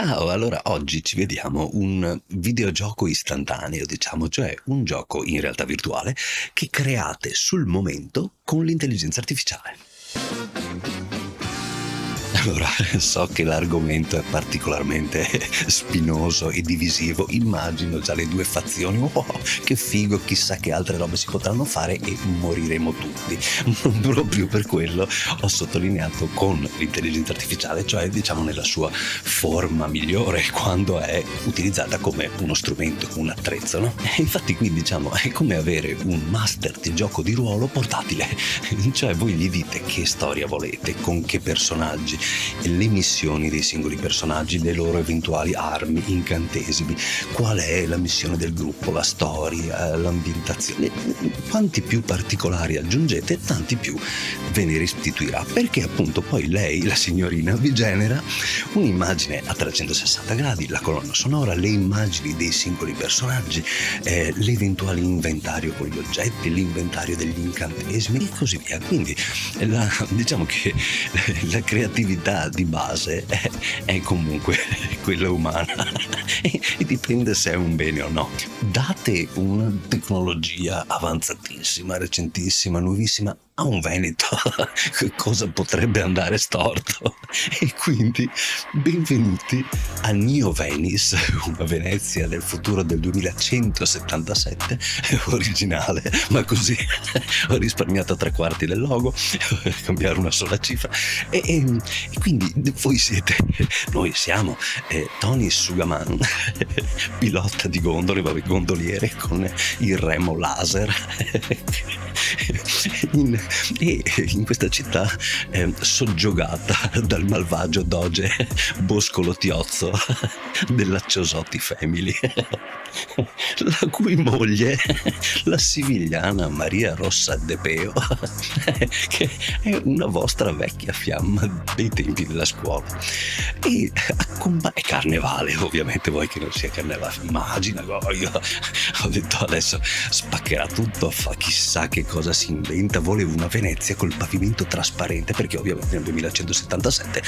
Ciao, allora oggi ci vediamo un videogioco istantaneo, diciamo, cioè un gioco in realtà virtuale che create sul momento con l'intelligenza artificiale. Allora, so che l'argomento è particolarmente spinoso e divisivo, immagino già le due fazioni, oh, che figo, chissà che altre robe si potranno fare e moriremo tutti. Proprio per quello ho sottolineato con l'intelligenza artificiale, cioè diciamo nella sua forma migliore, quando è utilizzata come uno strumento, un attrezzo, no? E infatti qui diciamo è come avere un master di gioco di ruolo portatile, cioè voi gli dite che storia volete, con che personaggi, le missioni dei singoli personaggi, le loro eventuali armi, incantesimi, qual è la missione del gruppo, la storia, l'ambientazione. Quanti più particolari aggiungete, tanti più ve ne restituirà, perché appunto poi lei, la signorina, vi genera un'immagine a 360 gradi, la colonna sonora, le immagini dei singoli personaggi, l'eventuale inventario con gli oggetti, l'inventario degli incantesimi e così via. Quindi diciamo che la creatività di base è comunque quella umana e dipende se è un bene o no. Date una tecnologia avanzatissima, recentissima, nuovissima a un Veneto, cosa potrebbe andare storto? E quindi benvenuti a Neo Venice, una Venezia del futuro del 2177, originale, ma così ho risparmiato 3/4 del logo, cambiare una sola cifra e quindi noi siamo Tony Sugaman, pilota di gondole, gondoliere con il remo laser in questa città soggiogata dal malvagio doge Boscolo Tiozzo della Ciosotti Family, la cui moglie, la sivigliana Maria Rossa De Peo, che è una vostra vecchia fiamma dei tempi della scuola. E è carnevale, ovviamente, voi che non sia carnevale, immagina, io ho detto adesso spaccherà tutto, fa chissà che cosa si inventa. Volevo una Venezia col pavimento trasparente, perché ovviamente nel 2177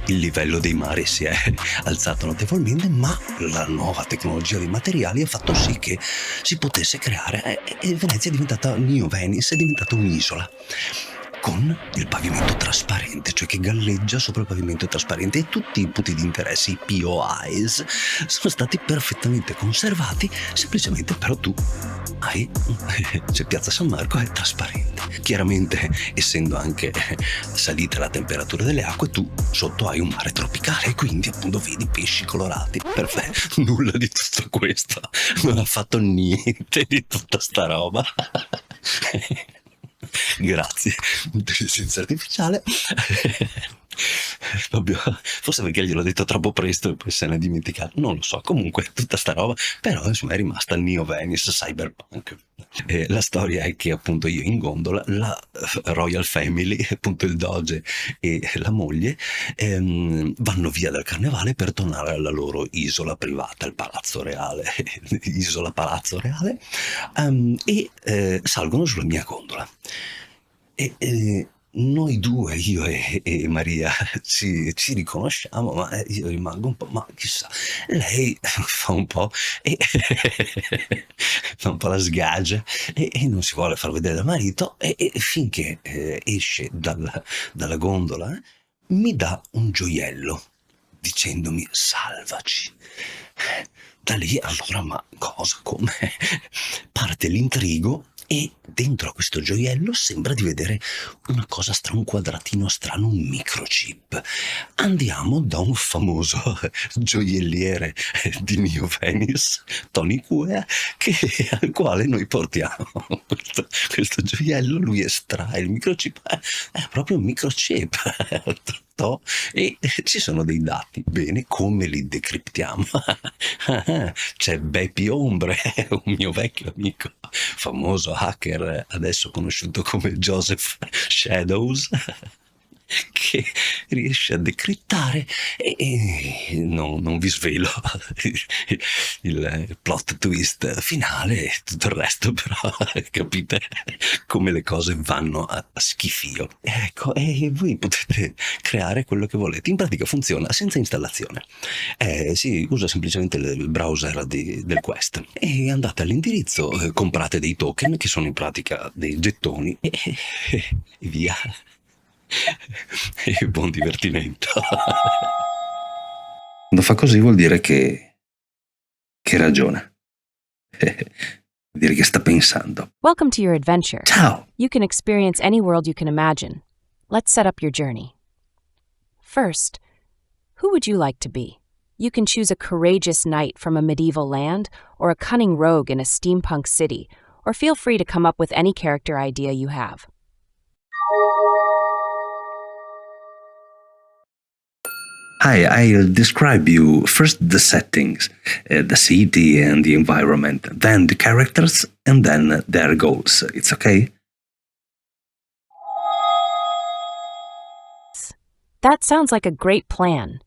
il livello dei mari si è alzato notevolmente, ma la nuova tecnologia dei materiali ha fatto sì che si potesse creare, e Venezia è diventata, New Venice è diventata un'isola con il pavimento trasparente, cioè che galleggia sopra il pavimento trasparente, e tutti i punti di interesse, i POIs, sono stati perfettamente conservati, semplicemente però tu hai, cioè Piazza San Marco è trasparente. Chiaramente, essendo anche salita la temperatura delle acque, tu sotto hai un mare tropicale, e quindi appunto vedi pesci colorati. Perfetto, nulla di tutto questo, non ha fatto niente di tutta sta roba. Grazie, intelligenza artificiale. Forse perché gliel'ho detto troppo presto e poi se ne è dimenticato, non lo so. Comunque tutta sta roba però insomma è rimasta Neo Venice Cyberpunk. La storia è che appunto io in gondola, la Royal Family, appunto il doge e la moglie, vanno via dal carnevale per tornare alla loro isola privata, il Palazzo Reale, isola Palazzo Reale, e salgono sulla mia gondola. E noi due, io e Maria, ci riconosciamo, ma io rimango un po', ma chissà, lei fa un po' e fa un po' la sgagia e non si vuole far vedere dal marito, e finché esce dalla gondola, mi dà un gioiello dicendomi salvaci. Da lì allora, ma cosa, come? Parte l'intrigo, e dentro a questo gioiello sembra di vedere una cosa un quadratino strano, un microchip. Andiamo da un famoso gioielliere di New Venice, Tony Cuea, al quale noi portiamo questo gioiello. Lui estrae il microchip, è proprio un microchip. E ci sono dei dati. Bene, come li decriptiamo? C'è Bepi Ombre, un mio vecchio amico, famoso hacker, adesso conosciuto come Joseph Shadows, che riesce a decrittare e non vi svelo il plot twist finale e tutto il resto, però capite come le cose vanno a schifio. Ecco, e voi potete creare quello che volete. In pratica funziona senza installazione. Si usa semplicemente il browser del Quest e andate all'indirizzo, comprate dei token che sono in pratica dei gettoni e via. E buon divertimento. Quando fa così vuol dire che ragiona. Vuol dire che sta pensando. Welcome to your adventure. Ciao! You can experience any world you can imagine. Let's set up your journey. First, who would you like to be? You can choose a courageous knight from a medieval land, or a cunning rogue in a steampunk city, or feel free to come up with any character idea you have. Hi, I'll describe you first the settings, the city and the environment, then the characters, and then their goals. It's okay? That sounds like a great plan.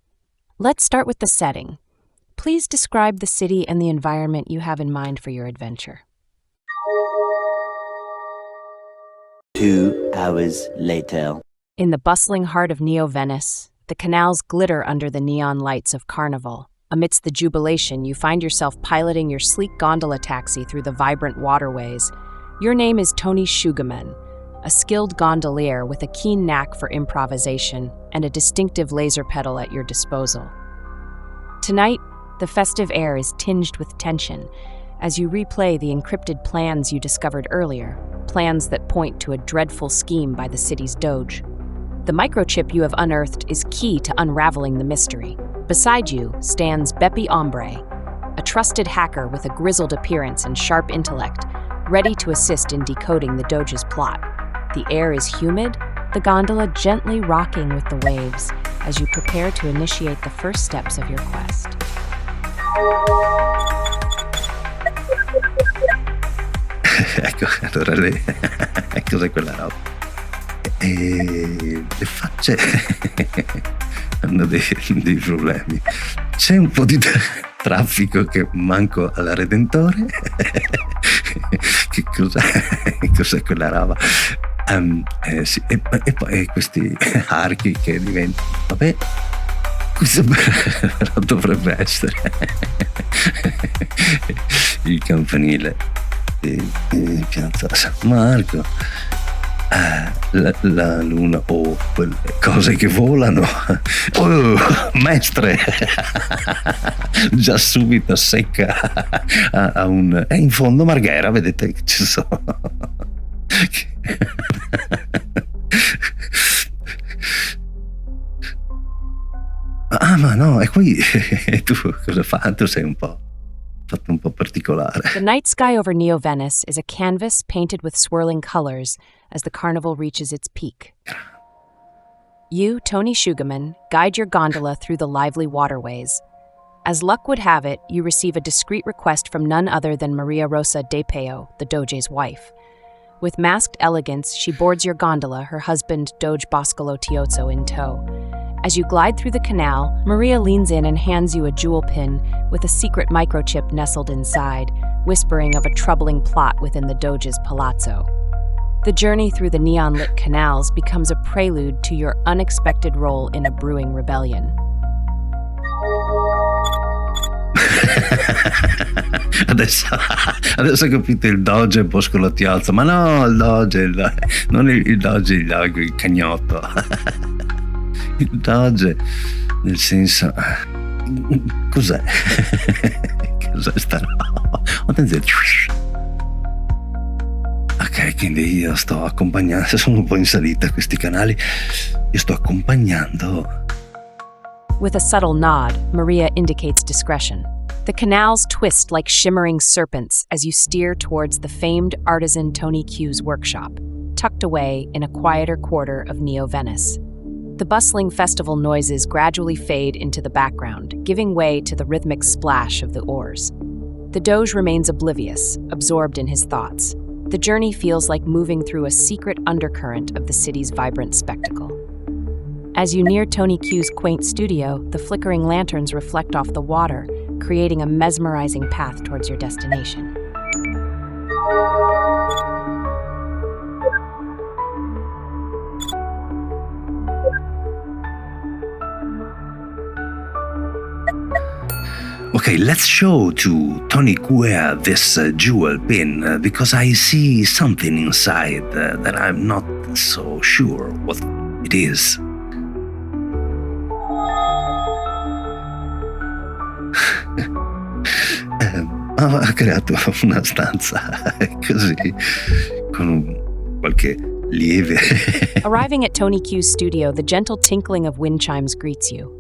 Let's start with the setting. Please describe the city and the environment you have in mind for your adventure. 2 hours later. In the bustling heart of Neo-Venice, the canals glitter under the neon lights of Carnival. Amidst the jubilation, you find yourself piloting your sleek gondola taxi through the vibrant waterways. Your name is Tony Sugarman, a skilled gondolier with a keen knack for improvisation and a distinctive laser pedal at your disposal. Tonight, the festive air is tinged with tension as you replay the encrypted plans you discovered earlier, plans that point to a dreadful scheme by the city's Doge. The microchip you have unearthed is key to unraveling the mystery. Beside you stands Bepi Ombre, a trusted hacker with a grizzled appearance and sharp intellect, ready to assist in decoding the Doge's plot. The air is humid, the gondola gently rocking with the waves as you prepare to initiate the first steps of your quest. Ecco, allora cos'è quella roba? E le facce hanno dei problemi. C'è un po' di traffico che manco alla Redentore. Che cos'è quella roba? Sì, e poi questi archi che diventano, vabbè, questo però dovrebbe essere il campanile di Piazza San Marco. La luna o quelle cose che volano. Oh, mestre, già subito secca a un. E in fondo Marghera, vedete che ci sono. Ma no, è qui. E tu cosa fai? Tu sei fatto un po' particolare. The night sky over Neo-Venice is a canvas painted with swirling colors as the carnival reaches its peak. You, Tony Sugarman, guide your gondola through the lively waterways. As luck would have it, you receive a discreet request from none other than Maria Rosa de Peo, the Doge's wife. With masked elegance, she boards your gondola, her husband Doge Boscolo Tiozzo in tow. As you glide through the canal, Maria leans in and hands you a jewel pin with a secret microchip nestled inside, whispering of a troubling plot within the Doge's palazzo. The journey through the neon-lit canals becomes a prelude to your unexpected role in a brewing rebellion. Adesso ho capito il Doge Boscolo Tiozzo, ma no, il Doge, non il Doge, il cagnotto. Il Doge, nel senso, cos'è? Cos'è sta roba? Attenzione. Ok, quindi io sto accompagnando, sono un po' in salita questi canali, io sto accompagnando. With a subtle nod, Maria indicates discretion. The canals twist like shimmering serpents as you steer towards the famed artisan Tony Q's workshop, tucked away in a quieter quarter of Neo-Venice. The bustling festival noises gradually fade into the background, giving way to the rhythmic splash of the oars. The Doge remains oblivious, absorbed in his thoughts. The journey feels like moving through a secret undercurrent of the city's vibrant spectacle. As you near Tony Q's quaint studio, the flickering lanterns reflect off the water, creating a mesmerizing path towards your destination. Okay, let's show to Tony Quer this jewel pin because I see something inside that I'm not so sure what it is. Ha creato una stanza così con qualche lieve. Arriving at Tony Q's studio, the gentle tinkling of wind chimes greets you.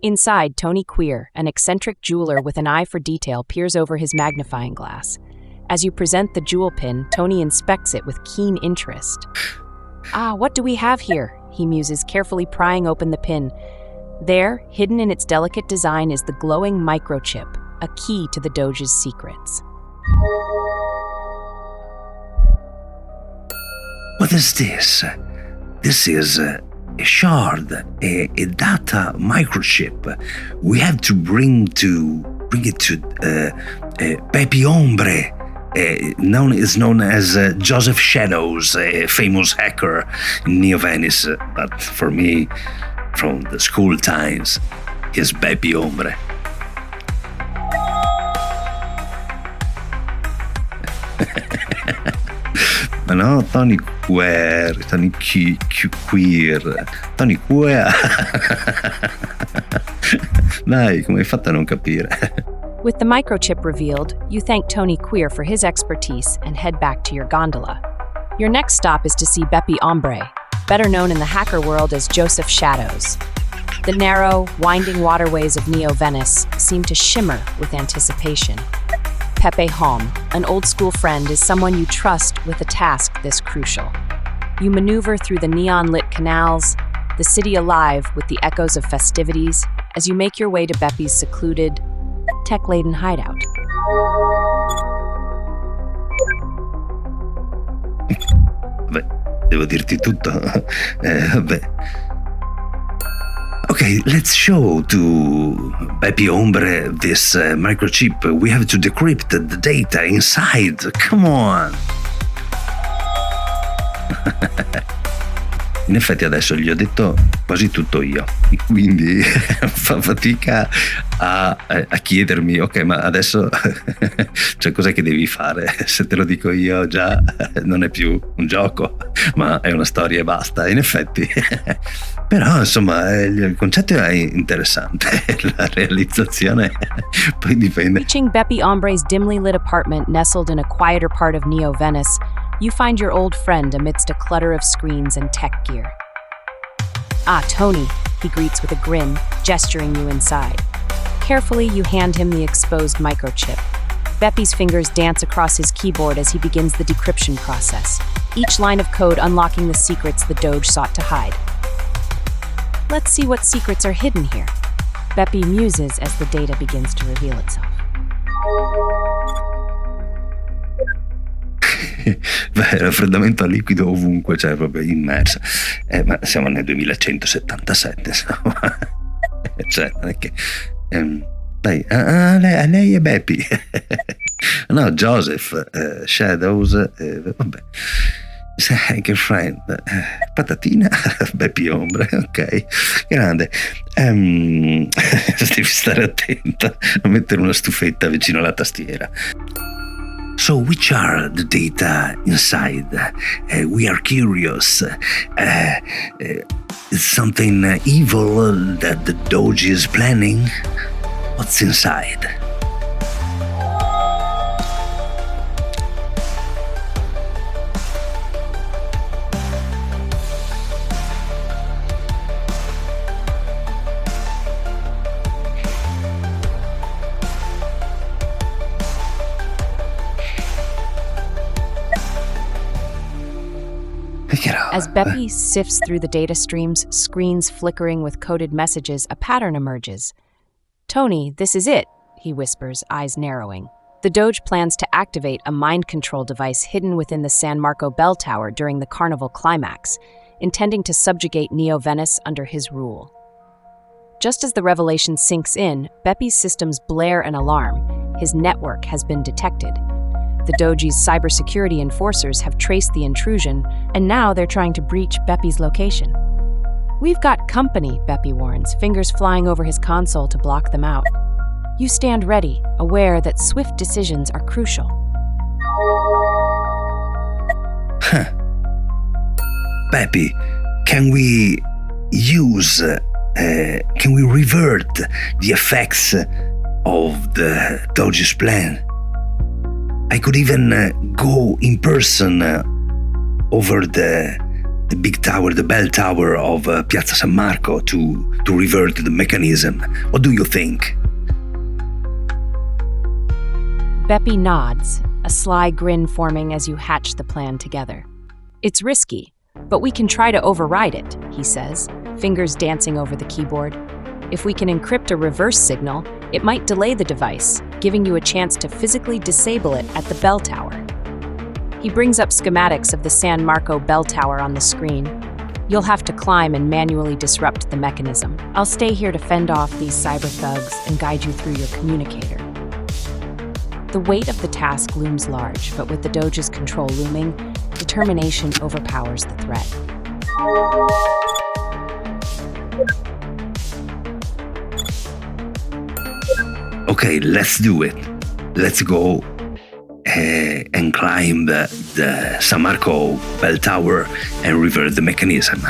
Inside, Tony Quer, an eccentric jeweler with an eye for detail, peers over his magnifying glass. As you present the jewel pin, Tony inspects it with keen interest. "Ah, what do we have here?" he muses, carefully prying open the pin. There, hidden in its delicate design, is the glowing microchip, a key to the Doge's secrets. What is this? This is a shard, a data microchip. We have to bring it to Pepe Ombre, known as Joseph Shadows, a famous hacker in Neo Venice. But for me, from the school times, is Pepe Ombre. Ma no, Tony Quer, Tony Queer, Tony Quer. Dai, come hai fatto a non capire? With the microchip revealed, you thank Tony Quer for his expertise and head back to your gondola. Your next stop is to see Beppe Ombre, better known in the hacker world as Joseph Shadows. The narrow, winding waterways of Neo Venice seem to shimmer with anticipation. Pepe Hom, an old-school friend, is someone you trust with a task this crucial. You maneuver through the neon-lit canals, the city alive with the echoes of festivities, as you make your way to Beppe's secluded, tech-laden hideout. Beh, devo dirti tutto. Beh. Okay, let's show to Pepe Ombre this microchip. We have to decrypt the data inside. Come on! In effetti adesso gli ho detto quasi tutto io, quindi fa fatica a chiedermi, ok, ma adesso cioè cos'è che devi fare? Se te lo dico io già non è più un gioco, ma è una storia e basta. In effetti, però insomma il concetto è interessante, la realizzazione poi dipende. Reaching Beppe Ombre's dimly lit apartment nestled in a quieter part of Neo Venice, you find your old friend amidst a clutter of screens and tech gear. "Ah, Tony," he greets with a grin, gesturing you inside. Carefully, you hand him the exposed microchip. Beppe's fingers dance across his keyboard as he begins the decryption process, each line of code unlocking the secrets the Doge sought to hide. Let's see what secrets are hidden here. Beppe muses as the data begins to reveal itself. Beh, raffreddamento a liquido ovunque, cioè proprio immersa. Ma siamo nel 2177, insomma. Cioè, non è che... dai, lei è Beppe. No, Joseph, Shadows, vabbè. Hacker friend, patatina, Beppe Ombre, ok, grande. Devi stare attenta a mettere una stufetta vicino alla tastiera. So, which are the data inside? We are curious. Is something evil that the Doge is planning? What's inside? As Beppe sifts through the data streams, screens flickering with coded messages, a pattern emerges. "Tony, this is it," he whispers, eyes narrowing. The Doge plans to activate a mind control device hidden within the San Marco bell tower during the carnival climax. intending to subjugate Neo-Venice under his rule. Just as the revelation sinks in, Bepi's systems blare an alarm. His network has been detected. The Doji's cybersecurity enforcers have traced the intrusion, and now they're trying to breach Bepi's location. "We've got company," Bepi warns, fingers flying over his console to block them out. You stand ready, aware that swift decisions are crucial. Bepi, can we revert the effects of the Doji's plan? I could even go in person over the big tower, the bell tower of Piazza San Marco to revert the mechanism. What do you think? Bepi nods, a sly grin forming as you hatch the plan together. "It's risky, but we can try to override it," he says, fingers dancing over the keyboard. "If we can encrypt a reverse signal, it might delay the device, giving you a chance to physically disable it at the bell tower." He brings up schematics of the San Marco bell tower on the screen. "You'll have to climb and manually disrupt the mechanism. I'll stay here to fend off these cyber thugs and guide you through your communicator." The weight of the task looms large, but with the Doge's control looming, determination overpowers the threat. Okay, let's do it. Let's go and climb the San Marco bell tower and revert the mechanism.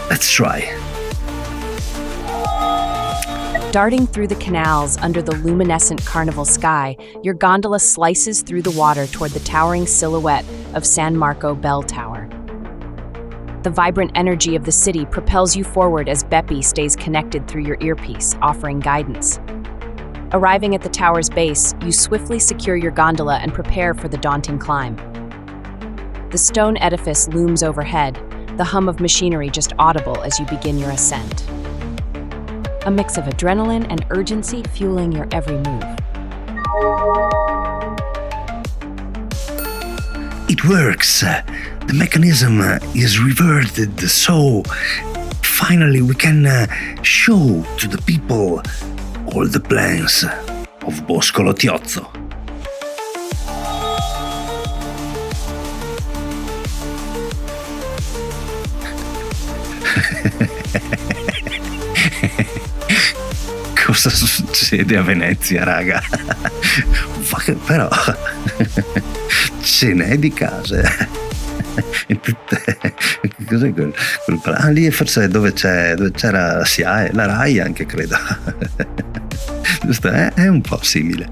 Let's try. Darting through the canals under the luminescent carnival sky, your gondola slices through the water toward the towering silhouette of San Marco Bell Tower. The vibrant energy of the city propels you forward as Bepi stays connected through your earpiece, offering guidance. Arriving at the tower's base, you swiftly secure your gondola and prepare for the daunting climb. The stone edifice looms overhead, the hum of machinery just audible as you begin your ascent. A mix of adrenaline and urgency fueling your every move. It works. The mechanism is reverted, so finally we can show to the people all the plans of Boscolo Tiozzo. Cosa succede a Venezia, raga? Però ce n'è di case. Cos'è quel lì forse dove c'era la SIAE, la RAI anche credo. Giusto? È un po' simile.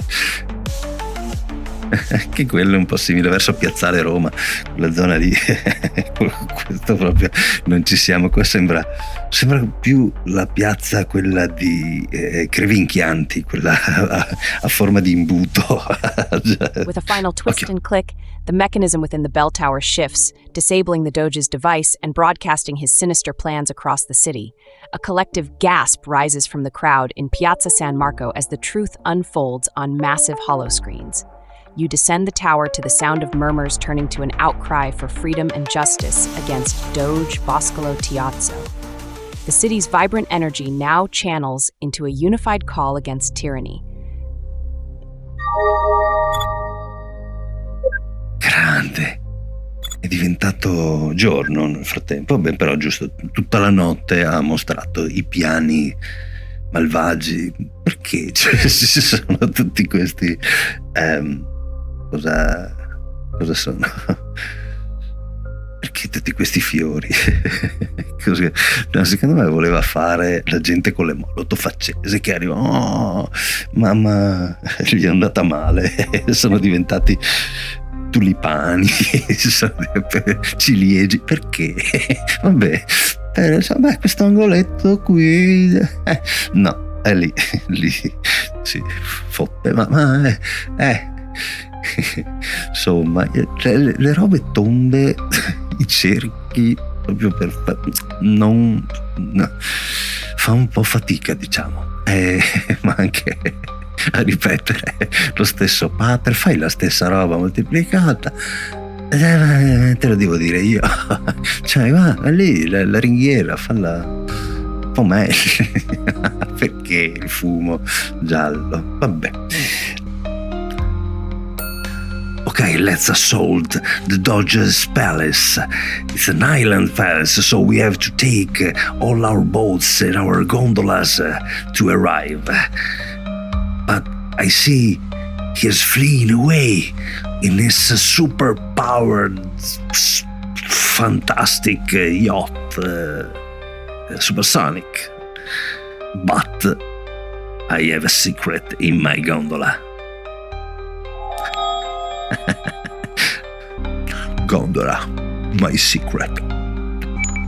Anche quello è un po' simile verso Piazzale Roma, quella zona lì. Questo proprio non ci siamo. Qua sembra più la piazza quella di Crevinchianti, quella a forma di imbuto. With a final twist and click, the mechanism within the bell tower shifts, disabling the Doge's device and broadcasting his sinister plans across the city. A collective gasp rises from the crowd in Piazza San Marco as the truth unfolds on massive holoscreens. You descend the tower to the sound of murmurs turning to an outcry for freedom and justice against Doge Boscolo Tiozzo. The city's vibrant energy now channels into a unified call against tyranny. Grande. È diventato giorno nel frattempo. Beh, però giusto, tutta la notte ha mostrato i piani malvagi. Perché ci sono tutti questi... Cosa sono? Perché tutti questi fiori? No, secondo me voleva fare la gente con le molotov accese che arriva, oh, mamma, gli è andata male, sono diventati tulipani, ciliegi. Perché? Vabbè, questo angoletto qui, no, è lì si fotte, ma insomma, cioè, le robe tonde, i cerchi, proprio non fa un po' fatica, diciamo, ma anche a ripetere lo stesso pattern, fai la stessa roba moltiplicata, Te lo devo dire io. Cioè, va lì, la ringhiera, falla un po' meglio. Perché il fumo giallo? Vabbè. Okay, let's assault the Doge's palace. It's an island palace, so we have to take all our boats and our gondolas to arrive. But I see he is fleeing away in his super-powered, fantastic yacht, supersonic. But I have a secret in my gondola. Gondola, my secret.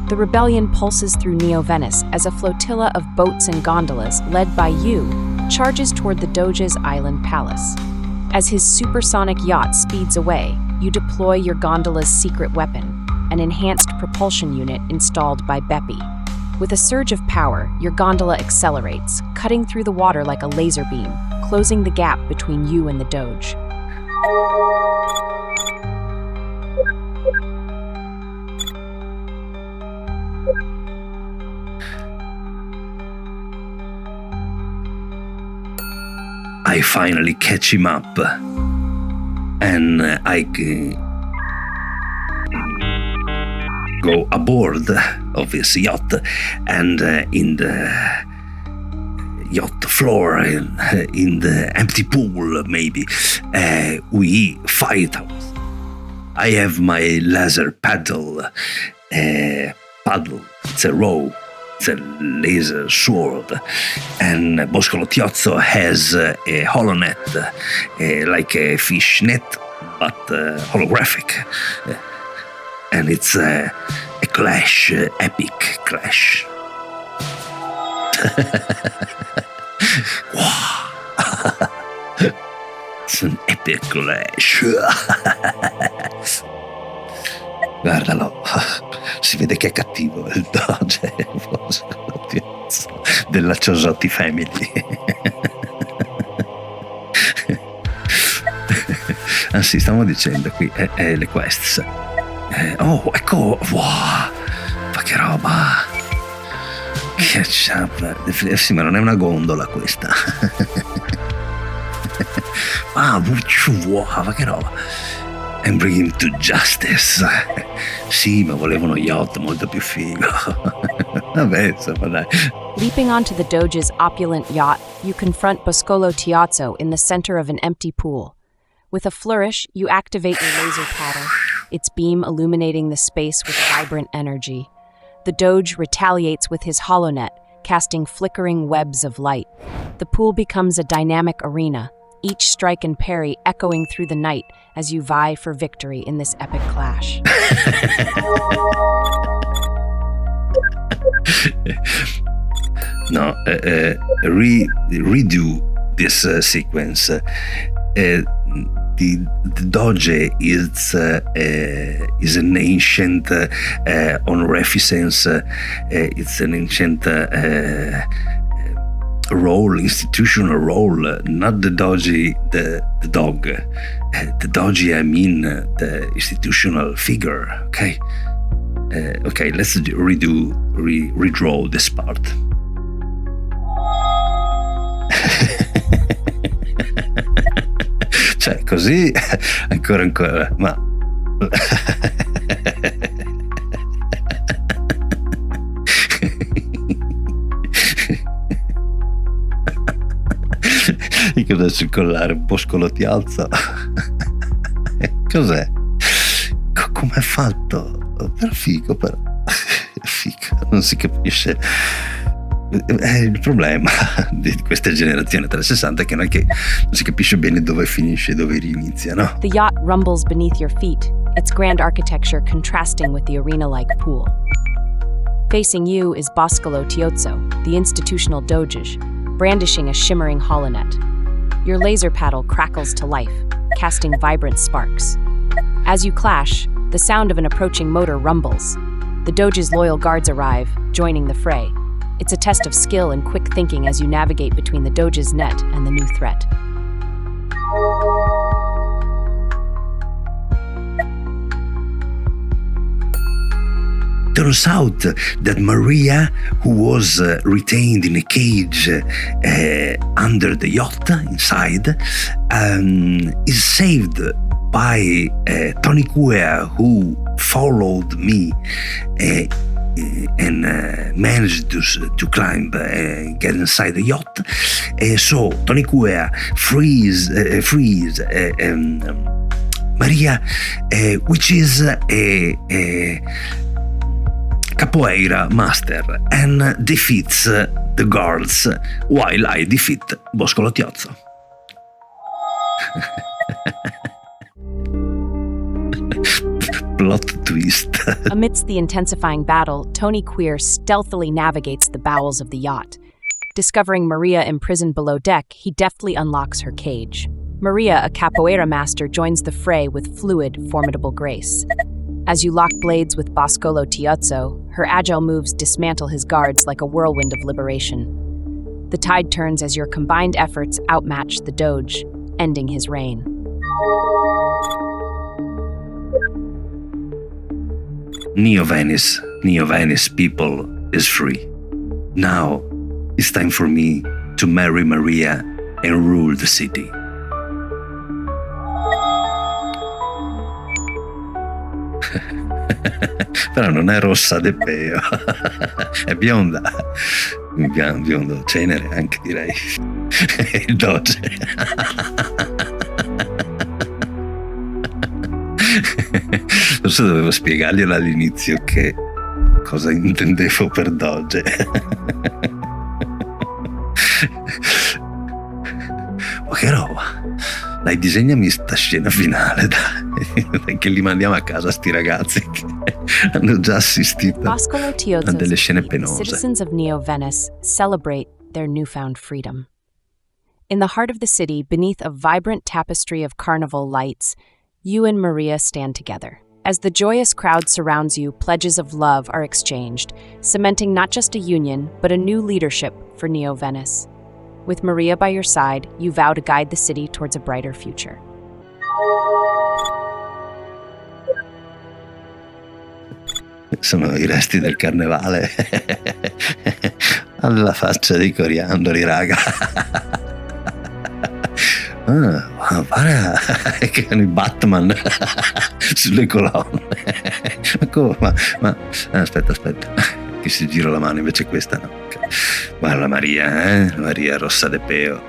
The rebellion pulses through Neo-Venice as a flotilla of boats and gondolas, led by you, charges toward the Doge's island palace. As his supersonic yacht speeds away, you deploy your gondola's secret weapon, an enhanced propulsion unit installed by Bepi. With a surge of power, your gondola accelerates, cutting through the water like a laser beam, closing the gap between you and the Doge. I finally catch him up, and I go aboard of his yacht, and in the yacht floor, in the empty pool, maybe, we fight. I have my laser paddle. It's a row. It's a laser sword, and Boscolo Tiozzo has a holonet, like a fish net, but holographic. And it's a clash, epic clash. Wow. It's an epic clash. Guardalo, si vede che è cattivo il Doge della Ciosotti Family. Anzi, stavo dicendo qui, le quests. Oh, ecco, wow, ma che roba! Che ciappa! Sì, ma non è una gondola questa. Wow, ma che roba! And bring him to justice. Sì, ma volevo uno yacht molto più figo. Vabbè, insomma, dai. Leaping onto the Doge's opulent yacht, you confront Boscolo Tiozzo in the center of an empty pool. With a flourish, you activate your laser paddle, its beam illuminating the space with vibrant energy. The Doge retaliates with his holonet, casting flickering webs of light. The pool becomes a dynamic arena, each strike and parry echoing through the night as you vie for victory in this epic clash. No, redo this sequence. The Doge is an ancient honorificence. It's an ancient role, institutional role, not the Doge, the dog. The Doge, I mean the institutional figure. Okay, okay. Let's redraw this part. Cioè, così ancora, ma di cosa circolare un po' scolotiazzo. Cos'è? Come è fatto? Però figo, però figo, non si capisce. È il problema di questa generazione 360 che non è che non si capisce bene dove finisce e dove inizia, no? The yacht rumbles beneath your feet, its grand architecture contrasting with the arena-like pool. Facing you is Boscolo Tiozzo, the institutional Doge, brandishing a shimmering holonet. Your laser paddle crackles to life, casting vibrant sparks. As you clash, the sound of an approaching motor rumbles. The Doge's loyal guards arrive, joining the fray. It's a test of skill and quick thinking as you navigate between the Doge's net and the new threat. turns out that Maria, who was retained in a cage under the yacht inside, is saved by Tony Cuea, who followed me and managed to climb and get inside the yacht. So Tony Cuea frees Maria, which is a capoeira master, and defeats the guards while I defeat Bosco Lottiozzo. Plot twist. Amidst the intensifying battle, Tony Queer stealthily navigates the bowels of the yacht. Discovering Maria imprisoned below deck, he deftly unlocks her cage. Maria, a capoeira master, joins the fray with fluid, formidable grace. As you lock blades with Bosco Lottiozzo, her agile moves dismantle his guards like a whirlwind of liberation. The tide turns as your combined efforts outmatch the Doge, ending his reign. Neo Venice people is free. Now it's time for me to marry Maria and rule the city. Però non è rossa de peo, è bionda, biondo cenere anche, direi. Il Doge. Forse dovevo spiegarglielo all'inizio che cosa intendevo per Doge. Ma che roba! Dai, disegnami sta scena finale, dai, che li mandiamo a casa sti ragazzi che hanno già assistito a delle scene penose. Citizens of Neo Venice celebrate their newfound freedom. In the heart of the city, beneath a vibrant tapestry of carnival lights, you and Maria stand together. As the joyous crowd surrounds you, pledges of love are exchanged, cementing not just a union, but a new leadership for Neo Venice. With Maria by your side, you vow to guide the city towards a brighter future. Sono i resti del carnevale. Alla faccia dei coriandoli, raga. Guarda che hanno i Batman sulle colonne. Ma aspetta, che si gira la mano, invece questa no. Guarda Maria, Maria rossa de peo.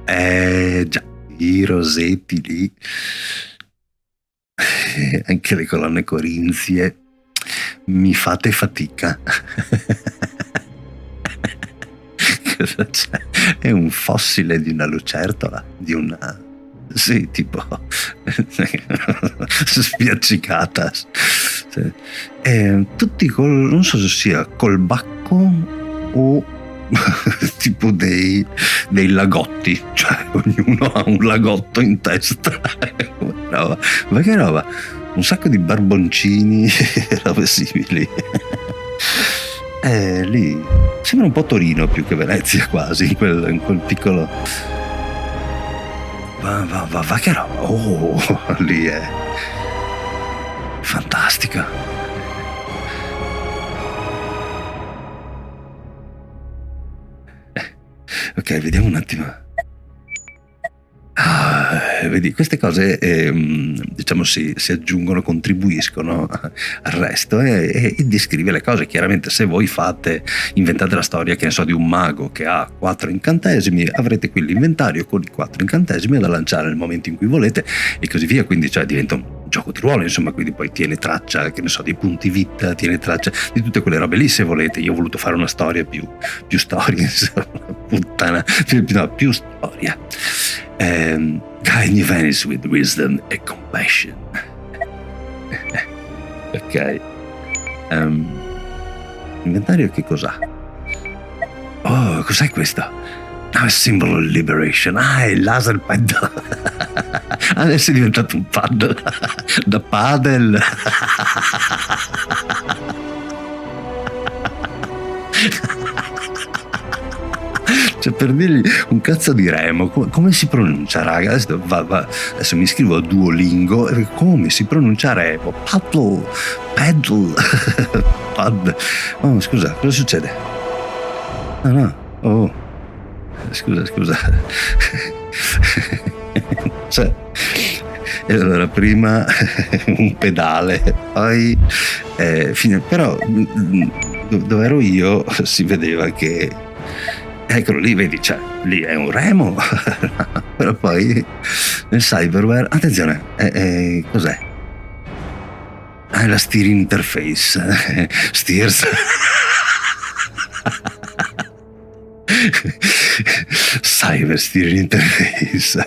Già, i rosetti lì, anche le colonne corinzie, mi fate fatica. Cosa c'è? È un fossile di una lucertola, di una... Sì, tipo spiaccicata. Tutti non so se sia col bacco o tipo dei lagotti, cioè ognuno ha un lagotto in testa. Ma che roba, un sacco di barboncini e robe simili. Lì sembra un po' Torino più che Venezia, quasi in quel piccolo. Va che roba. Oh, lì è fantastica. Ok, vediamo un attimo. Vedi, queste cose diciamo si aggiungono, contribuiscono al resto e descrive le cose. Chiaramente se voi inventate la storia, che ne so, di un mago che ha 4 incantesimi, avrete qui l'inventario con i 4 incantesimi da lanciare nel momento in cui volete e così via, quindi cioè diventa un gioco di ruolo, insomma, quindi poi tiene traccia, che ne so, dei punti vita, tiene traccia di tutte quelle robe lì se volete. Io ho voluto fare una storia più storia, insomma, puttana, più storia. Guide New Venice with wisdom and compassion. Ok. Inventario che cos'ha? Oh, cos'è questo? A symbol of liberation. Il laser pad. Adesso è diventato un pad da padel. Cioè, per dirgli un cazzo di remo, come si pronuncia, raga? Adesso mi iscrivo a Duolingo e come si pronuncia remo? Paddle. Pad. Oh, scusa, cosa succede? No. Oh. Scusa. Cioè, e allora prima un pedale, poi però dove ero io si vedeva che, eccolo lì, vedi, cioè, lì è un remo. Però poi nel cyberware, attenzione, cos'è? È la steering interface. Steers. Cyber steering interface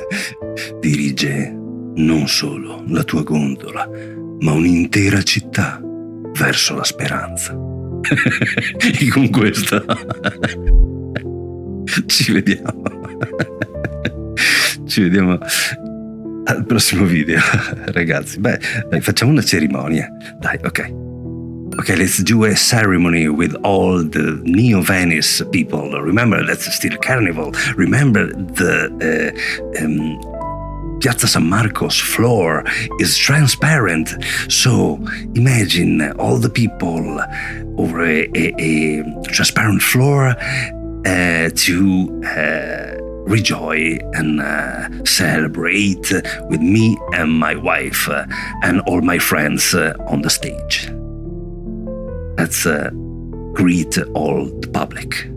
dirige non solo la tua gondola, ma un'intera città verso la speranza. E con questo ci vediamo al prossimo video, ragazzi. Dai, facciamo una cerimonia, dai. Okay, let's do a ceremony with all the Neo Venice people. Remember, that's still carnival. Remember, the Piazza San Marcos floor is transparent. So imagine all the people over a transparent floor to rejoice and celebrate with me and my wife and all my friends on the stage. Let's greet all the public.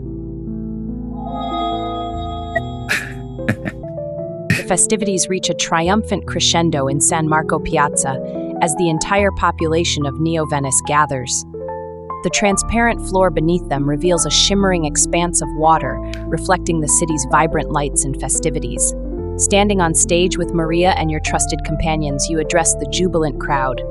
The festivities reach a triumphant crescendo in San Marco Piazza as the entire population of Neo Venice gathers. The transparent floor beneath them reveals a shimmering expanse of water, reflecting the city's vibrant lights and festivities. Standing on stage with Maria and your trusted companions, you address the jubilant crowd.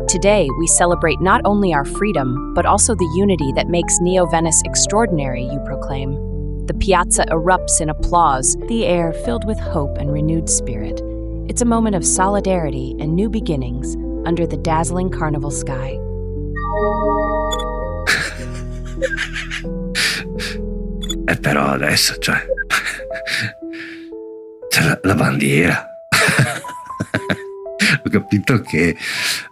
Today, we celebrate not only our freedom, but also the unity that makes Neo Venice extraordinary, you proclaim. The piazza erupts in applause, the air filled with hope and renewed spirit. It's a moment of solidarity and new beginnings under the dazzling carnival sky. E però adesso, c'è la bandiera. Ho capito che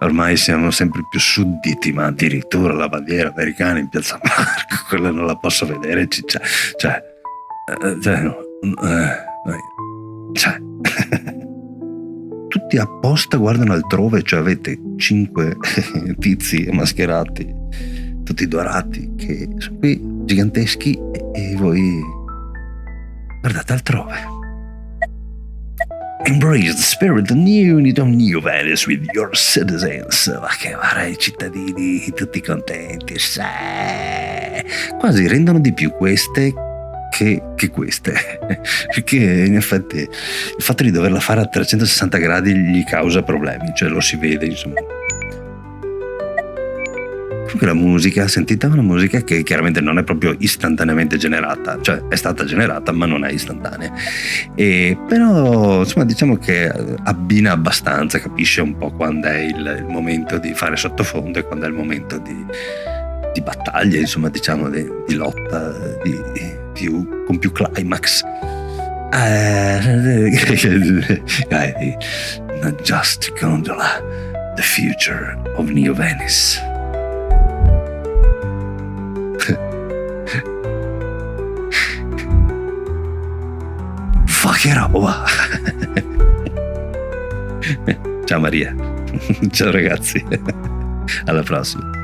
ormai siamo sempre più sudditi, ma addirittura la bandiera americana in Piazza Marco, quella non la posso vedere, cioè tutti apposta guardano altrove, cioè avete 5 tizi mascherati, tutti dorati, che sono qui giganteschi, e voi guardate altrove. Embrace the spirit and unity of Neo Venice with your citizens. Ma che i cittadini tutti contenti, quasi rendono di più queste che queste, perché in effetti il fatto di doverla fare a 360 gradi gli causa problemi, cioè lo si vede, insomma. La musica, sentite, una musica che chiaramente non è proprio istantaneamente generata, cioè è stata generata ma non è istantanea, e però insomma diciamo che abbina abbastanza, capisce un po' quando è il momento di fare sottofondo e quando è il momento di battaglia, insomma, diciamo di lotta con più climax. Not just gondola, the future of Neo Venice. Che roba. Ciao Maria. Ciao ragazzi. Alla prossima.